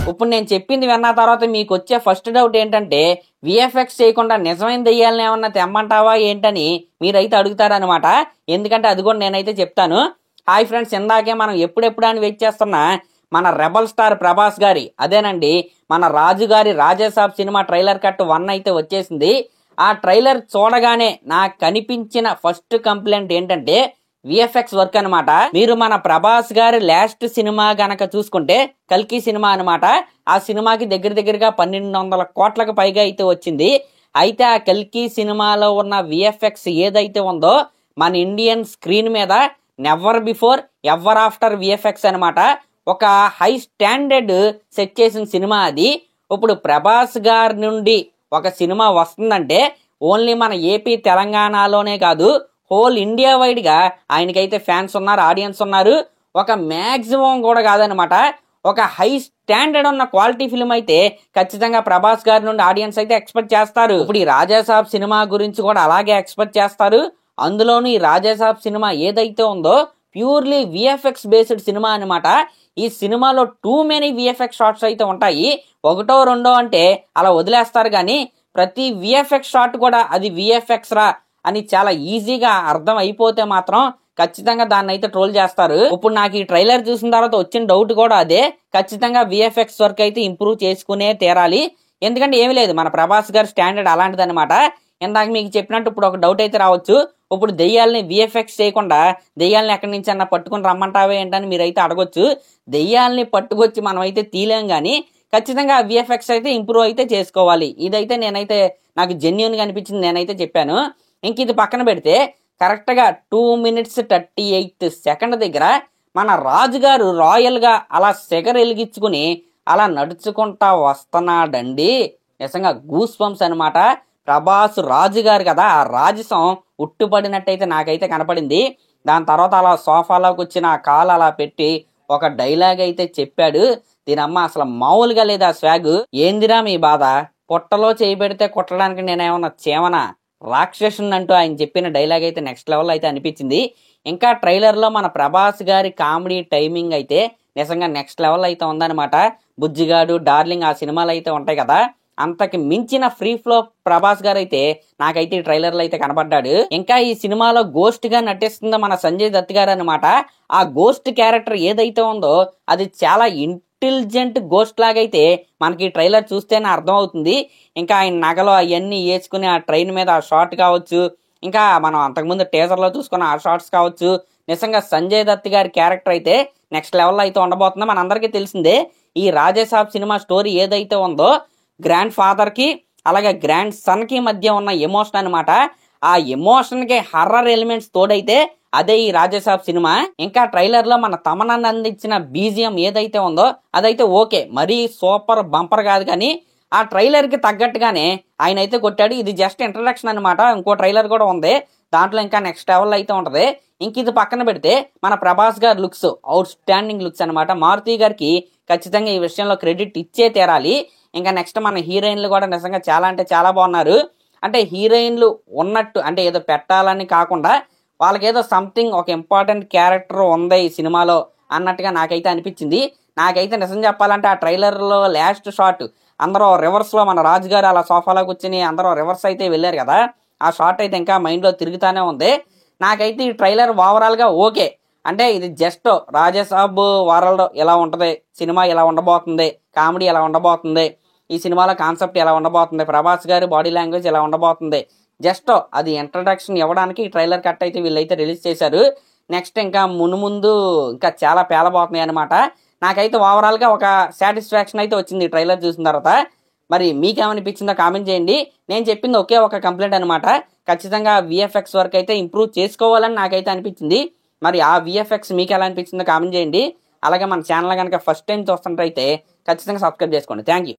ఇప్పుడు నేను చెప్పింది విన్న తర్వాత మీకు వచ్చే ఫస్ట్ డౌట్ ఏంటంటే విఎఫ్ఎక్స్ చేయకుండా నిజమైన దెయ్యాలని ఏమన్నా తెమ్మంటావా ఏంటని మీరైతే అడుగుతారనమాట. ఎందుకంటే అది కూడా నేనైతే చెప్తాను. హాయ్ ఫ్రెండ్స్, ఇందాకే మనం ఎప్పుడెప్పుడు అని వెయిట్ చేస్తున్నా మన రెబల్ స్టార్ ప్రభాస్ గారి అదేనండి మన రాజు గారి రాజాసాబ్ సినిమా ట్రైలర్ కట్ 1 అయితే వచ్చేసింది. ఆ ట్రైలర్ చూడగానే నాకు కనిపించిన ఫస్ట్ కంప్లైంట్ ఏంటంటే విఎఫ్ఎక్స్ వర్క్ అనమాట. మీరు మన ప్రభాస్ గారి లాస్ట్ సినిమా గనక చూసుకుంటే కల్కి సినిమా అనమాట. ఆ సినిమాకి దగ్గరగా 1200 కోట్లకు పైగా అయితే వచ్చింది. అయితే ఆ కల్కి సినిమాలో ఉన్న విఎఫ్ఎక్స్ ఏదైతే ఉందో మన ఇండియన్ స్క్రీన్ మీద never before ever after VFX అనమాట. ఒక హై స్టాండర్డ్ సెట్ చేసిన సినిమా అది. ఇప్పుడు ప్రభాస్ గారి నుండి ఒక సినిమా వస్తుందంటే ఓన్లీ మన ఏపీ తెలంగాణలోనే కాదు, హోల్ ఇండియా వైడ్ గా ఆయనకైతే ఫ్యాన్స్ ఉన్నారు, ఆడియన్స్ ఉన్నారు. ఒక మ్యాక్సిమం కూడా కాదనమాట, ఒక హై స్టాండర్డ్ ఉన్న క్వాలిటీ ఫిల్మ్ అయితే ఖచ్చితంగా ప్రభాస్ గారి నుండి ఆడియన్స్ అయితే ఎక్స్పెక్ట్ చేస్తారు. ఇప్పుడు ఈ రాజాసాబ్ సినిమా గురించి కూడా అలాగే ఎక్స్పెక్ట్ చేస్తారు. అందులోని ఈ రాజాసాబ్ సినిమా ఏదైతే ఉందో ప్యూర్లీ విఎఫ్ఎక్స్ బేస్డ్ సినిమా అనమాట. ఈ సినిమాలో టూ మెనీ విఎఫ్ఎక్స్ షాట్స్ అయితే ఉంటాయి. ఒకటో రెండో అంటే అలా వదిలేస్తారు, కానీ ప్రతి విఎఫ్ఎక్స్ షాట్ కూడా అది విఎఫ్ఎక్స్ రా అని చాలా ఈజీగా అర్థం అయిపోతే మాత్రం ఖచ్చితంగా దాన్ని అయితే ట్రోల్ చేస్తారు. ఇప్పుడు నాకు ఈ ట్రైలర్ చూసిన తర్వాత వచ్చిన డౌట్ కూడా అదే, ఖచ్చితంగా విఎఫ్ఎక్స్ వర్క్ అయితే ఇంప్రూవ్ చేసుకునే తీరాలి. ఎందుకంటే ఏమీ లేదు, మన ప్రభాస్ గారి స్టాండర్డ్ అలాంటిది అనమాట. ఇందాక మీకు చెప్పినట్టు ఇప్పుడు ఒక డౌట్ అయితే రావచ్చు, ఇప్పుడు దెయ్యాలని విఎఫ్ఎక్స్ చేయకుండా దెయ్యాలని ఎక్కడి నుంచి అన్న పట్టుకుని రమ్మంటావే ఏంటని మీరైతే అడగొచ్చు. దెయ్యాలని పట్టుకొచ్చి మనం అయితే తీలేం, కానీ ఖచ్చితంగా విఎఫ్ఎక్స్ అయితే ఇంప్రూవ్ అయితే చేసుకోవాలి. ఇదైతే నేనైతే నాకు జెన్యూన్ గా అనిపించింది, నేనైతే చెప్పాను. ఇంక ఇది పక్కన పెడితే కరెక్ట్ గా 2 minutes 38 దగ్గర మన రాజుగారు రాయల్ గా అలా సెగర్ వెలిగించుకుని అలా నడుచుకుంటా వస్తున్నాడండి. నిజంగా గూస్ బంప్స్ అనమాట. ప్రభాస్ రాజు గారు కదా, ఆ రాజసం ఉట్టుపడినట్టయితే నాకైతే కనపడింది. దాని తర్వాత అలా సోఫాలోకి వచ్చిన ఆ కాలు అలా పెట్టి ఒక డైలాగ్ అయితే చెప్పాడు. దీనమ్మ అసలు మామూలుగా లేదా స్వాగ్. ఏందిరా మీ బాధ, పొట్టలో చేయి పెడితే కొట్టడానికి నేనేమన్నా చేమనా, రాక్షసుని అంటూ ఆయన చెప్పిన డైలాగ్ అయితే నెక్స్ట్ లెవెల్ అయితే అనిపించింది. ఇంకా ట్రైలర్ లో మన ప్రభాస్ గారి కామెడీ టైమింగ్ అయితే నిజంగా నెక్స్ట్ లెవెల్ అయితే ఉందన్నమాట. బుజ్జిగాడు, డార్లింగ్ ఆ సినిమాలు అయితే ఉంటాయి కదా, అంతకి మించిన ఫ్రీ ఫ్లో ప్రభాస్ గారు అయితే నాకైతే ఈ ట్రైలర్ లో అయితే కనబడ్డాడు. ఇంకా ఈ సినిమాలో గోస్ట్ గా నటిస్తుందో మన సంజయ్ దత్ గారు అనమాట. ఆ గోస్ట్ క్యారెక్టర్ ఏదైతే ఉందో అది చాలా ఇంటెలిజెంట్ గోస్ట్ లాగైతే మనకి ట్రైలర్ చూస్తేనే అర్థం అవుతుంది. ఇంకా ఆయన నగలు అవన్నీ వేసుకుని ఆ ట్రైన్ మీద ఆ షాట్ కావచ్చు, ఇంకా మనం అంతకుముందు టీజర్ లో చూసుకున్న ఆ షాట్స్ కావచ్చు, నిజంగా సంజయ్ దత్ గారి క్యారెక్టర్ అయితే నెక్స్ట్ లెవెల్ అయితే ఉండబోతుందో మన అందరికీ తెలిసిందే. ఈ రాజాసాబ్ సినిమా స్టోరీ ఏదైతే ఉందో గ్రాండ్ ఫాదర్ కి అలాగే గ్రాండ్ సన్ కి మధ్య ఉన్న ఎమోషన్ అనమాట. ఆ ఎమోషన్ కి హర్రర్ ఎలిమెంట్స్ తోడైతే అదే ఈ రాజాసాబ్ సినిమా. ఇంకా ట్రైలర్ లో మన తమన్ అందించిన బీజిఎం ఏదైతే ఉందో అదైతే ఓకే, మరీ సూపర్ బంపర్ కాదు, కానీ ఆ ట్రైలర్ కి తగ్గట్టుగానే ఆయన అయితే కొట్టాడు. ఇది జస్ట్ ఇంట్రడక్షన్ అనమాట. ఇంకో ట్రైలర్ కూడా ఉంది, దాంట్లో ఇంకా నెక్స్ట్ లెవెల్ అయితే ఉంటది. ఇంక ఇది పక్కన పెడితే మన ప్రభాస్ గారి లుక్స్ అవుట్ స్టాండింగ్ లుక్స్ అనమాట. మారుతి గారికి ఖచ్చితంగా ఈ విషయంలో క్రెడిట్ ఇచ్చే తీరాలి. ఇంకా నెక్స్ట్ మన హీరోయిన్లు కూడా నిజంగా చాలా అంటే చాలా బాగున్నారు. అంటే హీరోయిన్లు ఉన్నట్టు, అంటే ఏదో పెట్టాలని కాకుండా వాళ్ళకి ఏదో సంథింగ్ ఒక ఇంపార్టెంట్ క్యారెక్టర్ ఉంది ఈ సినిమాలో అన్నట్టుగా నాకైతే అనిపించింది. నాకైతే నిజం చెప్పాలంటే ఆ ట్రైలర్ లో లాస్ట్ షాట్ అందరూ రివర్స్ లో మన రాజుగారు అలా సోఫాలో కూర్చుని అందరూ రివర్స్ అయితే వెళ్ళారు కదా, ఆ షాట్ అయితే ఇంకా మైండ్ లో తిరుగుతానే ఉంది. నాకైతే ఈ ట్రైలర్ ఓవరాల్ గా ఓకే. అంటే ఇది జస్ట్ రాజాసాబ్ వరల్డ్ ఎలా ఉంటది, సినిమా ఎలా ఉండబోతుంది, కామెడీ ఎలా ఉండబోతుంది, ఈ సినిమాలో కాన్సెప్ట్ ఎలా ఉండబోతుంది, ప్రభాస్ గారి బాడీ లాంగ్వేజ్ ఎలా ఉండబోతుంది, జస్ట్ అది ఇంట్రడక్షన్ ఇవ్వడానికి ఈ ట్రైలర్ కట్ అయితే వీళ్ళైతే రిలీజ్ చేశారు. నెక్స్ట్ ఇంకా ముందు ఇంకా చాలా పేలబోతున్నాయి అనమాట. నాకైతే ఓవరాల్ గా ఒక సాటిస్ఫాక్షన్ అయితే వచ్చింది ఈ ట్రైలర్ చూసిన తర్వాత. మరి మీకేమనిపించిందో కామెంట్ చేయండి. నేను చెప్పింది ఒకే ఒక కంప్లైంట్ అనమాట, ఖచ్చితంగా విఎఫ్ఎక్స్ వర్క్ అయితే ఇంప్రూవ్ చేసుకోవాలని నాకైతే అనిపించింది. మరి ఆ విఎఫ్ఎక్స్ మీకు ఎలా అనిపించిందో కామెంట్ చేయండి. అలాగే మన ఛానల్ కనుక ఫస్ట్ టైం చూస్తుంటే ఖచ్చితంగా సబ్స్క్రైబ్ చేసుకోండి. Thank you.